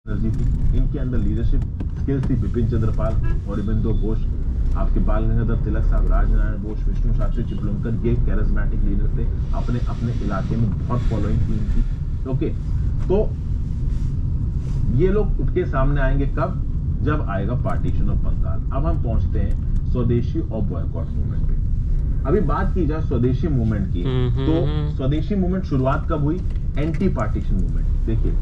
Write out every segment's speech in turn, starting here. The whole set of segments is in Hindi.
एनर्जी थी, इनके अंदर लीडरशिप स्किल्स थी। बिपिन चंद्र पाल, अरबिंदो घोष, आपके बाल गंगाधर तिलक साहब, राजनारायण बोस, विष्णु शास्त्री चिपलुनकर, ये कैरिज्मेटिक लीडर थे, अपने अपने इलाके में बहुत फॉलोइंग थी इनकी। ओके, तो ये लोग उठ के सामने आएंगे कब? जब आएगा पार्टीशन ऑफ बंगाल। अब हम पहुंचते हैं स्वदेशी और बॉयकॉट मूवमेंट पे। अभी बात की जाए स्वदेशी मूवमेंट की, तो स्वदेशी मूवमेंट शुरुआत कब हुई? Anti partition movement. देखिए,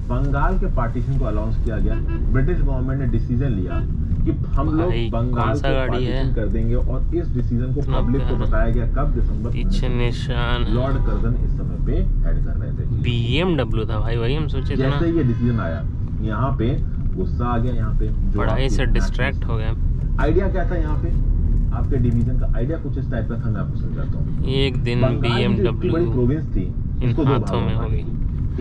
बंगाल के पार्टीशन को अनाउंस किया गया, ब्रिटिश गवर्नमेंट ने डिसीजन लिया कि हम लोग बंगाल को पार्टीशन कर देंगे, और इस डिसीजन को पब्लिक को बताया गया कब? दिसंबर 19। लॉर्ड कर्जन इस समय पे हेड कर रहे थे। BMW था भाई, वही हम सोचे थे। जैसे ये डिसीजन आया, यहाँ पे गुस्सा आ गया, यहाँ पे पढ़ाई से डिस्ट्रैक्ट हो गया। आइडिया क्या था यहाँ पे? आपके डिवीजन का आइडिया कुछ इस टाइप का था, मैं आपको समझाता हूँ। एक दिन BMW बड़ी प्रोविंस थी, इसको दो भागों में होगी।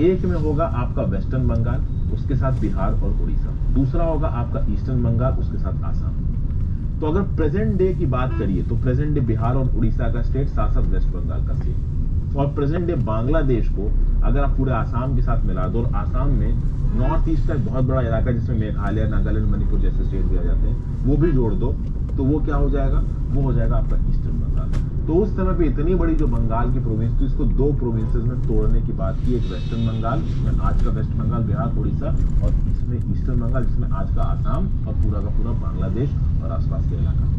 एक में होगा आपका वेस्टर्न बंगाल, उसके साथ बिहार और उड़ीसा। दूसरा होगा आपका ईस्टर्न बंगाल, उसके साथ आसाम। तो अगर प्रेजेंट डे की बात करिए तो प्रेजेंट डे बिहार और उड़ीसा का स्टेट, साथ साथ वेस्ट बंगाल का स्टेट। और प्रेजेंट डे बांग्लादेश को अगर आप पूरे आसाम के साथ मिला दो, और आसाम में नॉर्थ ईस्ट का बहुत बड़ा इलाका जिसमें मेघालय, नागालैंड, मणिपुर जैसे स्टेट भी आ जाते हैं, वो भी जोड़ दो, तो वो क्या हो जाएगा? वो हो जाएगा आपका ईस्टर्न बंगाल। तो उस समय पे इतनी बड़ी जो बंगाल की प्रोविंस थी, इसको दो प्रोविंसेस में तोड़ने की बात की। एक वेस्टर्न बंगाल, जिसमें आज का वेस्ट बंगाल, बिहार, उड़ीसा, और इसमें ईस्टर्न बंगाल, जिसमें आज का आसाम और पूरा का पूरा बांग्लादेश और आसपास के इलाका।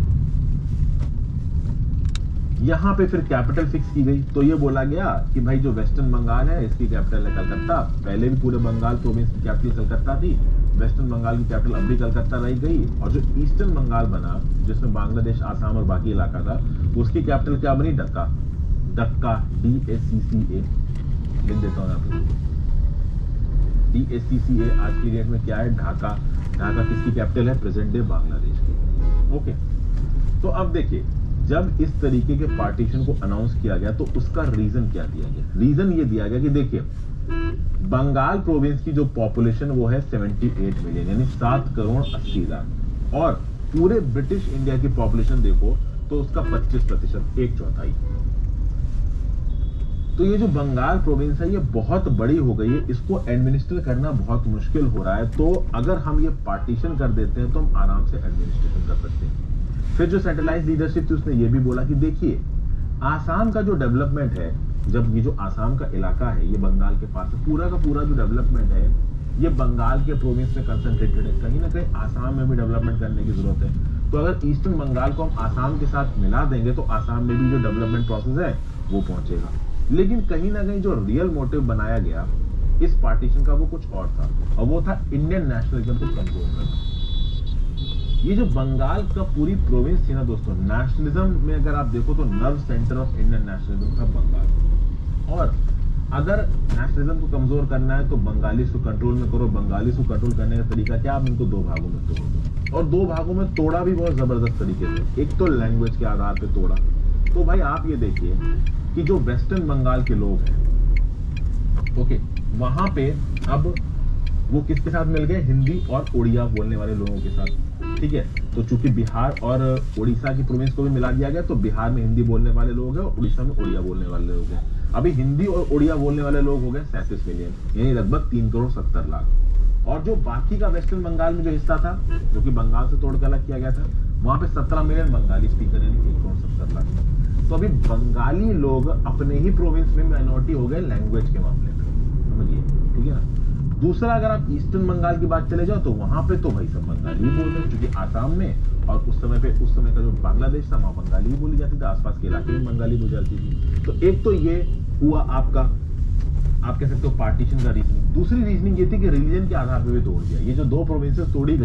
यहाँ पे फिर कैपिटल फिक्स की गई। तो ये बोला गया कि भाई जो वेस्टर्न बंगाल है, इसकी कैपिटल है कलकत्ता। पहले भी पूरे बंगाल प्रोविंस की कैपिटल कलकत्ता थी, वेस्टर्न बंगाल की कैपिटल अब भी कलकत्ता रह गई। और जो ईस्टर्न बंगाल बना, जिसमें बांग्लादेश, आसाम और बाकी इलाका था, उसकी कैपिटल क्या बनी? ढक्का। ढक्का, DACCA लिख देता हूँ यहाँ पे। DACCA आज की डेट में क्या है? ढाका। ढाका किसकी कैपिटल है? प्रेजेंट डे बांग्लादेश की। ओके, तो अब देखिए, जब इस तरीके के पार्टीशन को अनाउंस किया गया तो उसका रीजन क्या दिया गया? रीजन ये दिया गया कि देखिए, बंगाल प्रोविंस की जो पॉपुलेशन वो है 78 मिलियन, यानी 7 करोड़ 80 लाख। और पूरे ब्रिटिश इंडिया की पॉपुलेशन देखो तो उसका 25%, एक चौथाई। तो ये जो बंगाल प्रोविंस है, ये बहुत बड़ी हो गई है, इसको एडमिनिस्टर करना बहुत मुश्किल हो रहा है। तो अगर हम ये पार्टीशन कर देते हैं तो हम आराम से एडमिनिस्ट्रेशन कर सकते हैं। फिर जो सेंट्रलाइज लीडरशिप थी, उसने ये भी बोला कि देखिए, आसाम का जो डेवलपमेंट है, जब ये जो आसाम का इलाका है, ये बंगाल के पास है, पूरा का पूरा जो डेवलपमेंट है, ये बंगाल के प्रोविंस में कंसंट्रेटेड है। कहीं ना कहीं आसाम में भी डेवलपमेंट करने की जरूरत है। तो अगर ईस्टर्न बंगाल को हम आसाम के साथ मिला देंगे तो आसाम में भी जो डेवलपमेंट प्रोसेस है वो पहुंचेगा। लेकिन कहीं ना कहीं जो रियल मोटिव बनाया गया इस पार्टीशन का, वो कुछ और था, और वो था इंडियन नेशनलिज्म को कंट्रोल करना। ये जो बंगाल का पूरी प्रोविंस थी ना दोस्तों, नेशनलिज्म में अगर आप देखो तो nerve centre of Indian nationalism था बंगाल। और अगर नेशनलिज्म को कमजोर करना है तो बंगालीज को कंट्रोल में करो। बंगालीज को कंट्रोल करने का तरीका क्या? आप इनको दो भागों में तोड़ दो, और दो भागों में तोड़ा भी बहुत जबरदस्त तरीके से। एक तो लैंग्वेज के आधार पे तोड़ा। तो भाई आप ये देखिए कि जो वेस्टर्न बंगाल के लोग हैं, ओके, वहां पे अब वो किसके साथ मिल गए? हिंदी और उड़िया बोलने वाले लोगों के साथ। ठीक है, तो चूंकि बिहार और उड़ीसा की प्रोविंस को भी मिला दिया गया, तो बिहार में हिंदी बोलने वाले लोग हैं और उड़ीसा में उड़िया बोलने वाले लोग हैं। अभी हिंदी और उड़िया बोलने वाले लोग हो गए 37 मिलियन, यानी लगभग 3 करोड़ 70 लाख। और जो बाकी का वेस्टर्न बंगाल में जो हिस्सा था, जो कि बंगाल से तोड़कर अलग किया गया था, वहां पे 17 मिलियन बंगाली स्पीकर, यानी 1 करोड़ 70 लाख। तो अभी बंगाली लोग अपने ही प्रोविंस में माइनॉरिटी हो गए लैंग्वेज के मामले में, समझिए, ठीक है ना। दूसरा, अगर आप ईस्टर्न बंगाल की बात चले जाओ तो वहां पे तो भाई सब बंगाली ही बोल रहे हैं, क्योंकि आसाम में और उस समय का जो बांग्लादेश था, वहां बंगाली ही बोली जाती थी, आसपास के इलाके में बंगाली बोली जाती थी। तो एक तो ये हुआ आपका, आप कह सकते हो, पार्टीशन का रीजनिंग। दूसरी रीजनिंग ये थी कि रिलीजन के आधार पर भी तोड़ दिया। ये जो दो प्रोविंसेस तोड़ी गई,